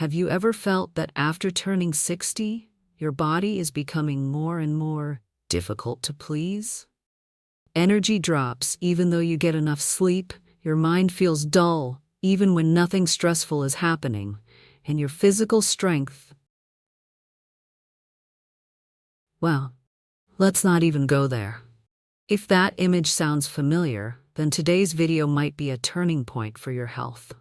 Have you ever felt that after turning 60, your body is becoming more and more difficult to please? Energy drops even though you get enough sleep, your mind feels dull even when nothing stressful is happening, and your physical strength— well, let's not even go there. If that image sounds familiar, then today's video might be a turning point for your health.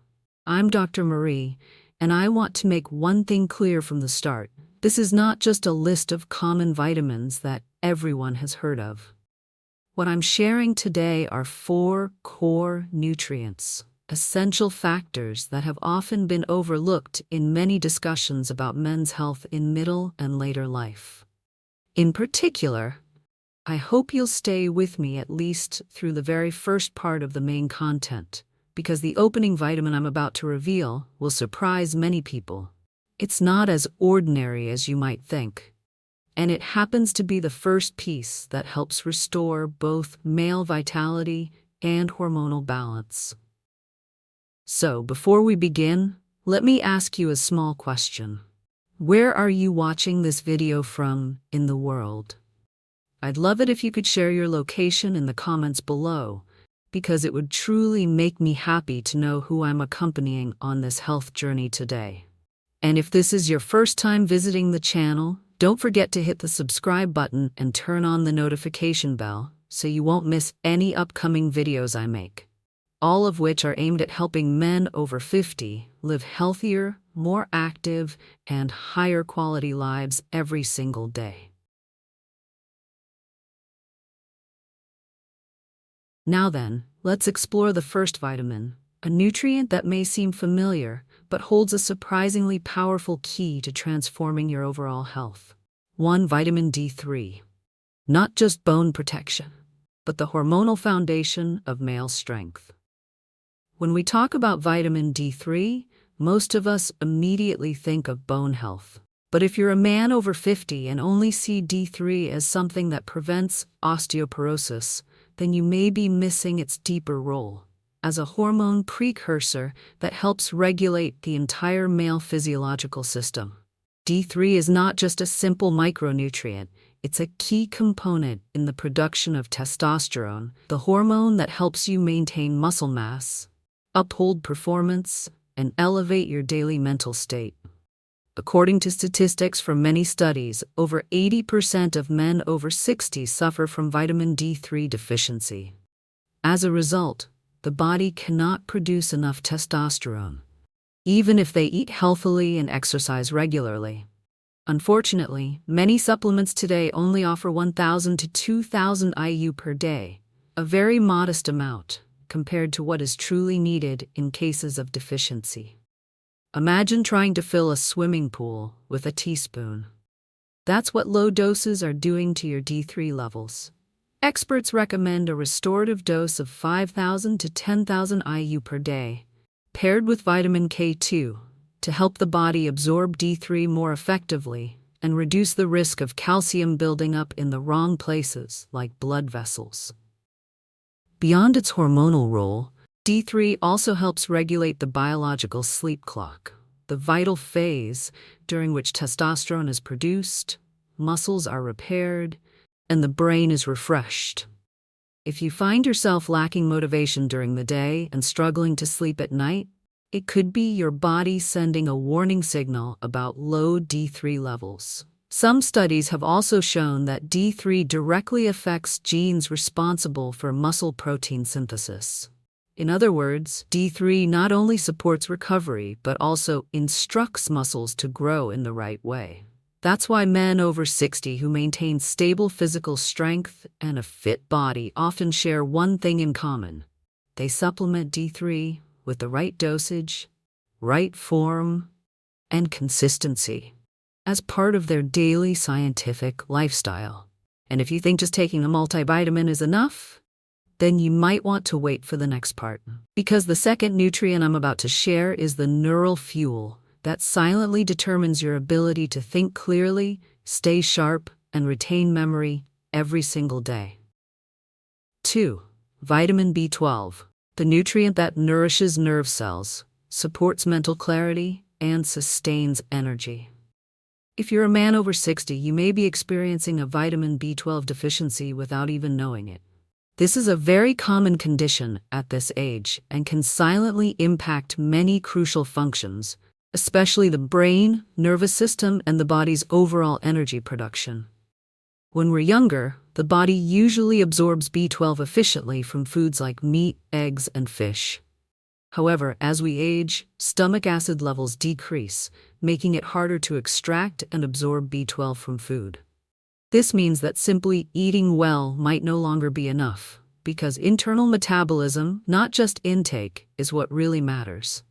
I'm Dr. Marie, and I want to make one thing clear from the start. This is not just a list of common vitamins that everyone has heard of. What I'm sharing today are 4 core nutrients, essential factors that have often been overlooked in many discussions about men's health in middle and later life. In particular, I hope you'll stay with me at least through the very first part of the main content, because the opening vitamin I'm about to reveal will surprise many people. It's not as ordinary as you might think, and it happens to be the first piece that helps restore both male vitality and hormonal balance. So, before we begin, let me ask you a small question. Where are you watching this video from in the world? I'd love it if you could share your location in the comments below, because it would truly make me happy to know who I'm accompanying on this health journey today. And if this is your first time visiting the channel, don't forget to hit the subscribe button and turn on the notification bell so you won't miss any upcoming videos I make, all of which are aimed at helping men over 50 live healthier, more active, and higher quality lives every single day. Now then, let's explore the first vitamin, a nutrient that may seem familiar, but holds a surprisingly powerful key to transforming your overall health. Vitamin D3. Not just bone protection, but the hormonal foundation of male strength. When we talk about vitamin D3, most of us immediately think of bone health. But if you're a man over 50 and only see D3 as something that prevents osteoporosis, then you may be missing its deeper role as a hormone precursor that helps regulate the entire male physiological system. D3 is not just a simple micronutrient, it's a key component in the production of testosterone, the hormone that helps you maintain muscle mass, uphold performance, and elevate your daily mental state. According to statistics from many studies, over 80% of men over 60 suffer from vitamin D3 deficiency. As a result, the body cannot produce enough testosterone, even if they eat healthily and exercise regularly. Unfortunately, many supplements today only offer 1,000 to 2,000 IU per day, a very modest amount compared to what is truly needed in cases of deficiency. Imagine trying to fill a swimming pool with a teaspoon. That's what low doses are doing to your D3 levels. Experts recommend a restorative dose of 5,000 to 10,000 IU per day, paired with vitamin K2, to help the body absorb D3 more effectively and reduce the risk of calcium building up in the wrong places, like blood vessels. Beyond its hormonal role, D3 also helps regulate the biological sleep clock, the vital phase during which testosterone is produced, muscles are repaired, and the brain is refreshed. If you find yourself lacking motivation during the day and struggling to sleep at night, it could be your body sending a warning signal about low D3 levels. Some studies have also shown that D3 directly affects genes responsible for muscle protein synthesis. In other words, D3 not only supports recovery but also instructs muscles to grow in the right way. That's why men over 60 who maintain stable physical strength and a fit body often share one thing in common. They supplement D3 with the right dosage, right form, and consistency as part of their daily scientific lifestyle. And if you think just taking a multivitamin is enough, then you might want to wait for the next part. Because the second nutrient I'm about to share is the neural fuel that silently determines your ability to think clearly, stay sharp, and retain memory every single day. 2. Vitamin B12, the nutrient that nourishes nerve cells, supports mental clarity, and sustains energy. If you're a man over 60, you may be experiencing a vitamin B12 deficiency without even knowing it. This is a very common condition at this age and can silently impact many crucial functions, especially the brain, nervous system, and the body's overall energy production. When we're younger, the body usually absorbs B12 efficiently from foods like meat, eggs, and fish. However, as we age, stomach acid levels decrease, making it harder to extract and absorb B12 from food. This means that simply eating well might no longer be enough, because internal metabolism, not just intake, is what really matters.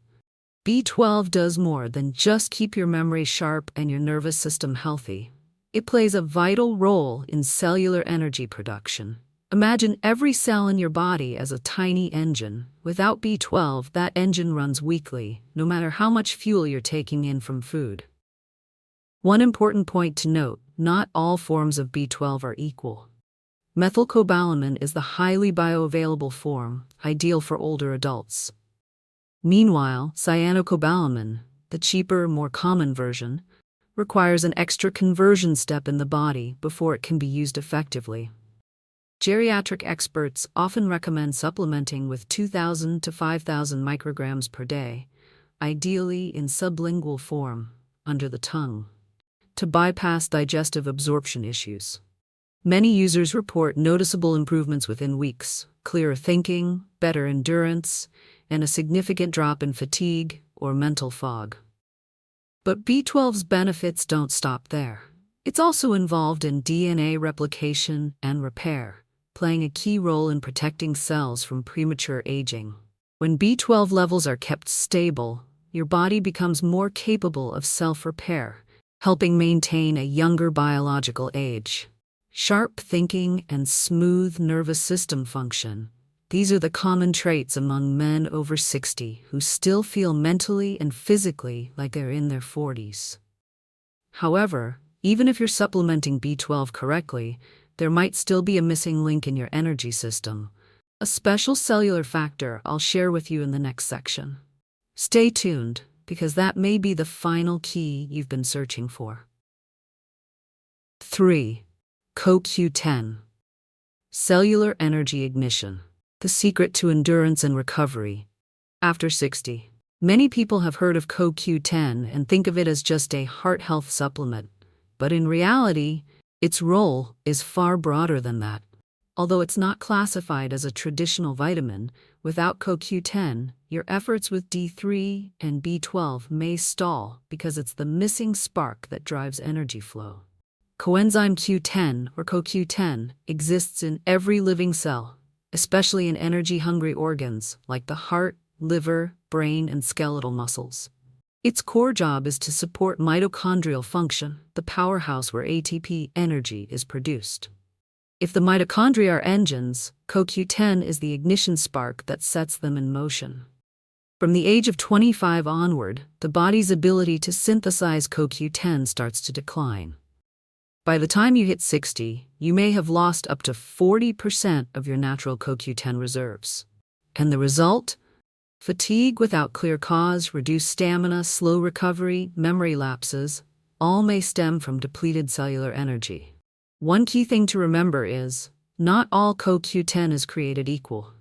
B12 does more than just keep your memory sharp and your nervous system healthy. It plays a vital role in cellular energy production. Imagine every cell in your body as a tiny engine. Without B12, that engine runs weakly, no matter how much fuel you're taking in from food. One important point to note, not all forms of B12 are equal. Methylcobalamin is the highly bioavailable form, ideal for older adults. Meanwhile, cyanocobalamin, the cheaper, more common version, requires an extra conversion step in the body before it can be used effectively. Geriatric experts often recommend supplementing with 2,000 to 5,000 micrograms per day, ideally in sublingual form, under the tongue, to bypass digestive absorption issues. Many users report noticeable improvements within weeks, clearer thinking, better endurance, and a significant drop in fatigue or mental fog. But B12's benefits don't stop there. It's also involved in DNA replication and repair, playing a key role in protecting cells from premature aging. When B12 levels are kept stable, your body becomes more capable of self-repair, helping maintain a younger biological age. Sharp thinking and smooth nervous system function. These are the common traits among men over 60 who still feel mentally and physically like they're in their 40s. However, even if you're supplementing B12 correctly, there might still be a missing link in your energy system, a special cellular factor I'll share with you in the next section. Stay tuned, because that may be the final key you've been searching for. 3. CoQ10. Cellular energy ignition. The secret to endurance and recovery. After 60. Many people have heard of CoQ10 and think of it as just a heart health supplement, but in reality, its role is far broader than that. Although it's not classified as a traditional vitamin, without CoQ10, your efforts with D3 and B12 may stall because it's the missing spark that drives energy flow. Coenzyme Q10, or CoQ10, exists in every living cell, especially in energy-hungry organs like the heart, liver, brain, and skeletal muscles. Its core job is to support mitochondrial function, the powerhouse where ATP energy is produced. If the mitochondria are engines, CoQ10 is the ignition spark that sets them in motion. From the age of 25 onward, the body's ability to synthesize CoQ10 starts to decline. By the time you hit 60, you may have lost up to 40% of your natural CoQ10 reserves. And the result? Fatigue without clear cause, reduced stamina, slow recovery, memory lapses, all may stem from depleted cellular energy. One key thing to remember is, not all CoQ10 is created equal.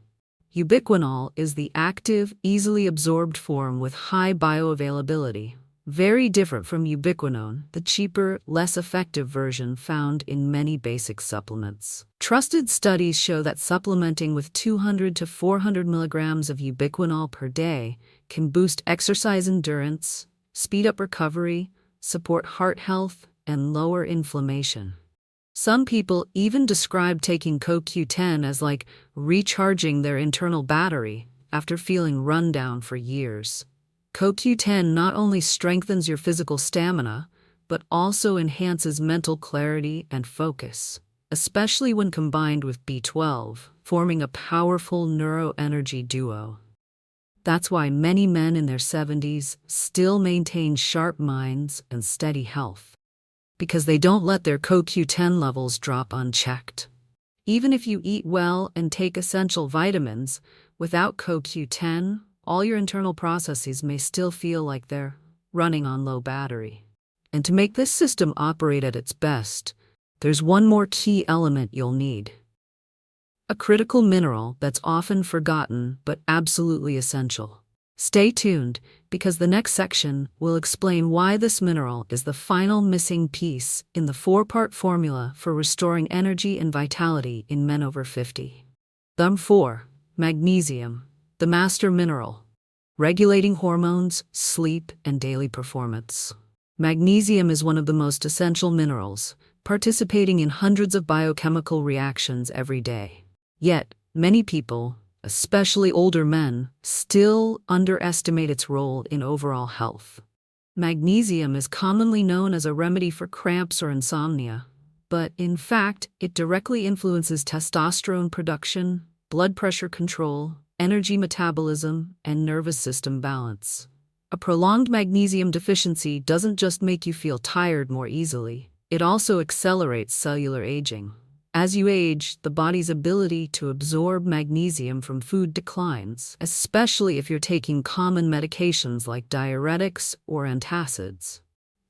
Ubiquinol is the active, easily absorbed form with high bioavailability, very different from ubiquinone, the cheaper, less effective version found in many basic supplements. Trusted studies show that supplementing with 200 to 400 milligrams of ubiquinol per day can boost exercise endurance, speed up recovery, support heart health, and lower inflammation. Some people even describe taking CoQ10 as like recharging their internal battery after feeling run down for years. CoQ10 not only strengthens your physical stamina, but also enhances mental clarity and focus, especially when combined with B12, forming a powerful neuroenergy duo. That's why many men in their 70s still maintain sharp minds and steady health, because they don't let their CoQ10 levels drop unchecked. Even if you eat well and take essential vitamins, without CoQ10, all your internal processes may still feel like they're running on low battery. And to make this system operate at its best, there's one more key element you'll need. A critical mineral that's often forgotten but absolutely essential. Stay tuned, because the next section will explain why this mineral is the final missing piece in the 4-part formula for restoring energy and vitality in men over 50. Thumb 4. Magnesium, the master mineral, regulating hormones, sleep, and daily performance. Magnesium is one of the most essential minerals, participating in hundreds of biochemical reactions every day. Yet, many people, especially older men, still underestimate its role in overall health. Magnesium is commonly known as a remedy for cramps or insomnia, but in fact, it directly influences testosterone production, blood pressure control, energy metabolism, and nervous system balance. A prolonged magnesium deficiency doesn't just make you feel tired more easily, it also accelerates cellular aging. As you age, the body's ability to absorb magnesium from food declines, especially if you're taking common medications like diuretics or antacids.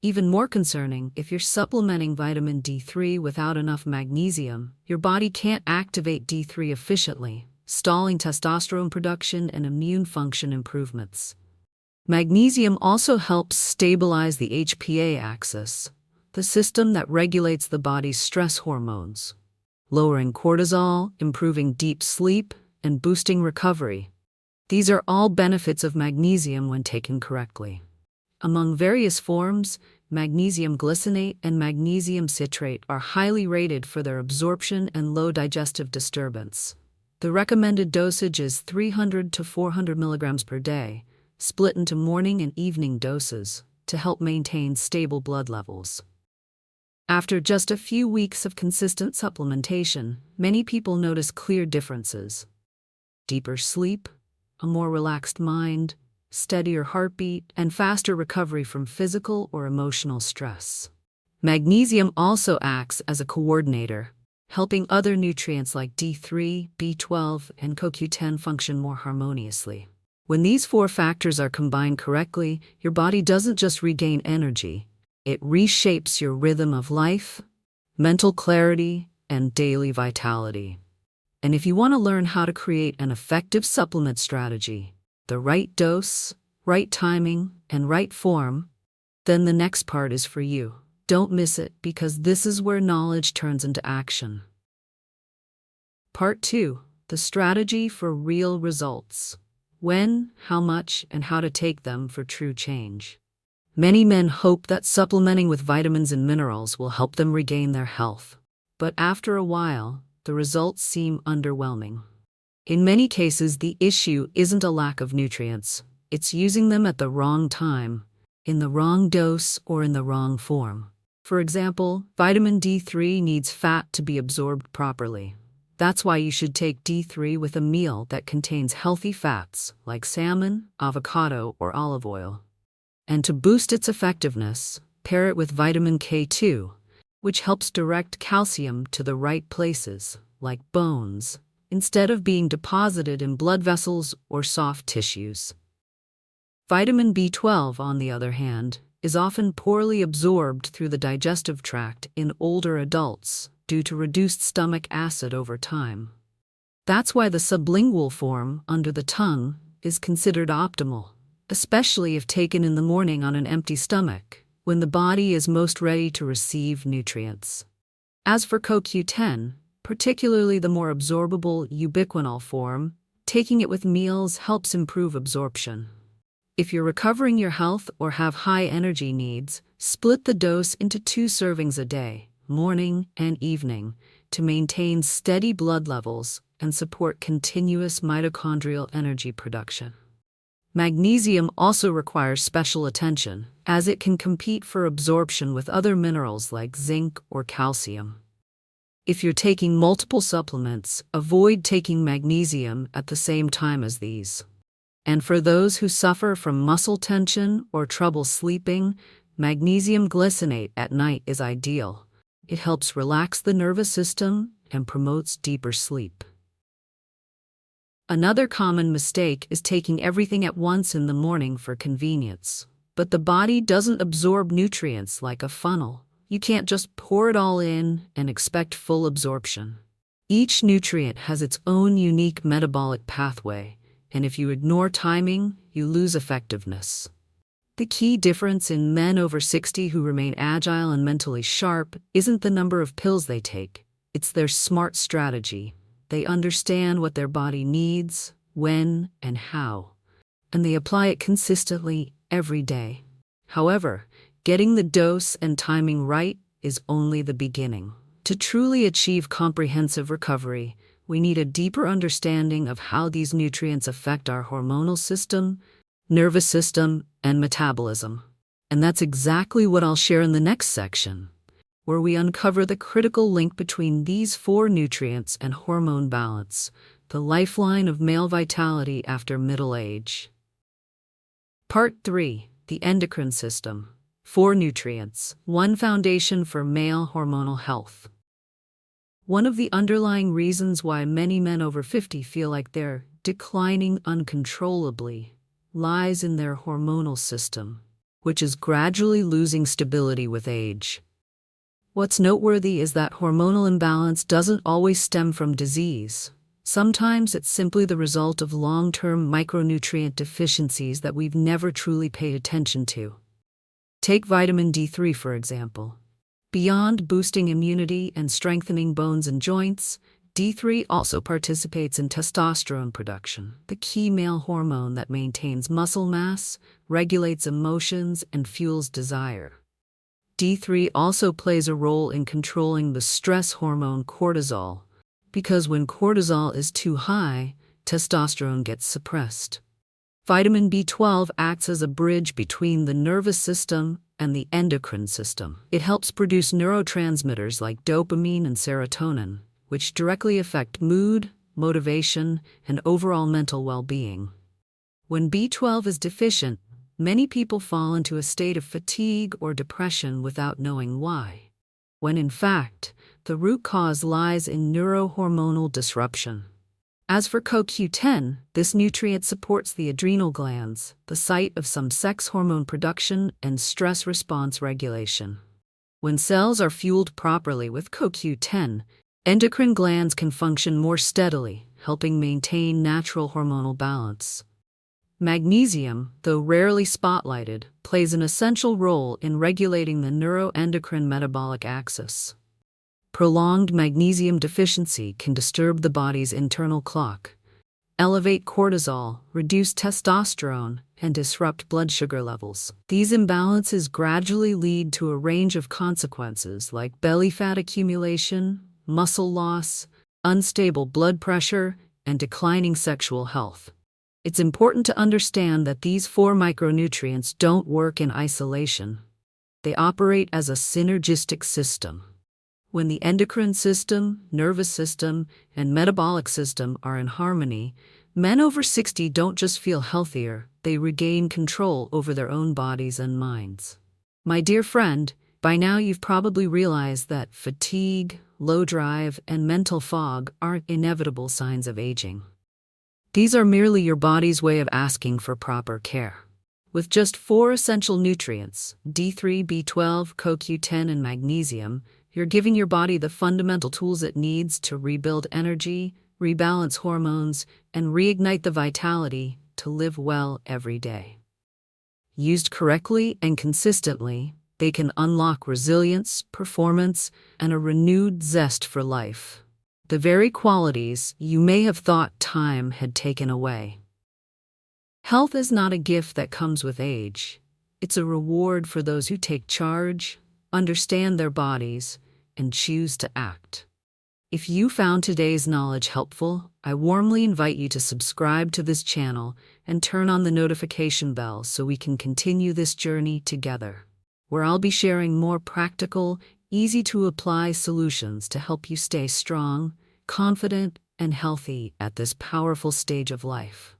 Even more concerning, if you're supplementing vitamin D3 without enough magnesium, your body can't activate D3 efficiently, stalling testosterone production and immune function improvements. Magnesium also helps stabilize the HPA axis, the system that regulates the body's stress hormones, lowering cortisol, improving deep sleep, and boosting recovery. These are all benefits of magnesium when taken correctly. Among various forms, magnesium glycinate and magnesium citrate are highly rated for their absorption and low digestive disturbance. The recommended dosage is 300 to 400 milligrams per day, split into morning and evening doses, to help maintain stable blood levels. After just a few weeks of consistent supplementation, many people notice clear differences. Deeper sleep, a more relaxed mind, steadier heartbeat, and faster recovery from physical or emotional stress. Magnesium also acts as a coordinator, helping other nutrients like D3, B12, and CoQ10 function more harmoniously. When these 4 factors are combined correctly, your body doesn't just regain energy, it reshapes your rhythm of life, mental clarity, and daily vitality. And if you want to learn how to create an effective supplement strategy, the right dose, right timing, and right form, then the next part is for you. Don't miss it, because this is where knowledge turns into action. Part 2. The strategy for real results. When, how much, and how to take them for true change. Many men hope that supplementing with vitamins and minerals will help them regain their health. But after a while, the results seem underwhelming. In many cases, the issue isn't a lack of nutrients, it's using them at the wrong time, in the wrong dose, or in the wrong form. For example, vitamin D3 needs fat to be absorbed properly. That's why you should take D3 with a meal that contains healthy fats like salmon, avocado, or olive oil. And to boost its effectiveness, pair it with vitamin K2, which helps direct calcium to the right places, like bones, instead of being deposited in blood vessels or soft tissues. Vitamin B12, on the other hand, is often poorly absorbed through the digestive tract in older adults due to reduced stomach acid over time. That's why the sublingual form, under the tongue, is considered optimal, especially if taken in the morning on an empty stomach, when the body is most ready to receive nutrients. As for CoQ10, particularly the more absorbable ubiquinol form, taking it with meals helps improve absorption. If you're recovering your health or have high energy needs, split the dose into 2 servings a day, morning and evening, to maintain steady blood levels and support continuous mitochondrial energy production. Magnesium also requires special attention, as it can compete for absorption with other minerals like zinc or calcium. If you're taking multiple supplements, avoid taking magnesium at the same time as these. And for those who suffer from muscle tension or trouble sleeping, magnesium glycinate at night is ideal. It helps relax the nervous system and promotes deeper sleep. Another common mistake is taking everything at once in the morning for convenience. But the body doesn't absorb nutrients like a funnel. You can't just pour it all in and expect full absorption. Each nutrient has its own unique metabolic pathway, and if you ignore timing, you lose effectiveness. The key difference in men over 60 who remain agile and mentally sharp isn't the number of pills they take, it's their smart strategy. They understand what their body needs, when, and how, and they apply it consistently every day. However, getting the dose and timing right is only the beginning. To truly achieve comprehensive recovery, we need a deeper understanding of how these nutrients affect our hormonal system, nervous system, and metabolism. And that's exactly what I'll share in the next section, where we uncover the critical link between these 4 nutrients and hormone balance, the lifeline of male vitality after middle age. Part 3. The Endocrine System. 4 nutrients, 1 foundation for male hormonal health. One of the underlying reasons why many men over 50 feel like they're declining uncontrollably lies in their hormonal system, which is gradually losing stability with age. What's noteworthy is that hormonal imbalance doesn't always stem from disease. Sometimes it's simply the result of long-term micronutrient deficiencies that we've never truly paid attention to. Take vitamin D3, for example. Beyond boosting immunity and strengthening bones and joints, D3 also participates in testosterone production, the key male hormone that maintains muscle mass, regulates emotions, and fuels desire. D3 also plays a role in controlling the stress hormone cortisol, because when cortisol is too high, testosterone gets suppressed. Vitamin B12 acts as a bridge between the nervous system and the endocrine system. It helps produce neurotransmitters like dopamine and serotonin, which directly affect mood, motivation, and overall mental well-being. When B12 is deficient, many people fall into a state of fatigue or depression without knowing why, when in fact, the root cause lies in neurohormonal disruption. As for CoQ10, this nutrient supports the adrenal glands, the site of some sex hormone production and stress response regulation. When cells are fueled properly with CoQ10, endocrine glands can function more steadily, helping maintain natural hormonal balance. Magnesium, though rarely spotlighted, plays an essential role in regulating the neuroendocrine metabolic axis. Prolonged magnesium deficiency can disturb the body's internal clock, elevate cortisol, reduce testosterone, and disrupt blood sugar levels. These imbalances gradually lead to a range of consequences like belly fat accumulation, muscle loss, unstable blood pressure, and declining sexual health. It's important to understand that these 4 micronutrients don't work in isolation. They operate as a synergistic system. When the endocrine system, nervous system, and metabolic system are in harmony, men over 60 don't just feel healthier, they regain control over their own bodies and minds. My dear friend, by now you've probably realized that fatigue, low drive, and mental fog aren't inevitable signs of aging. These are merely your body's way of asking for proper care. With just 4 essential nutrients, D3, B12, CoQ10, and magnesium, you're giving your body the fundamental tools it needs to rebuild energy, rebalance hormones, and reignite the vitality to live well every day. Used correctly and consistently, they can unlock resilience, performance, and a renewed zest for life. The very qualities you may have thought time had taken away. Health is not a gift that comes with age. It's a reward for those who take charge, understand their bodies, and choose to act. If you found today's knowledge helpful, I warmly invite you to subscribe to this channel and turn on the notification bell so we can continue this journey together, where I'll be sharing more practical, easy-to-apply solutions to help you stay strong, confident, and healthy at this powerful stage of life.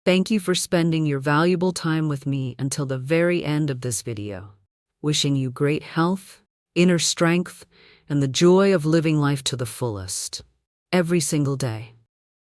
Thank you for spending your valuable time with me until the very end of this video. Wishing you great health, inner strength, and the joy of living life to the fullest, every single day.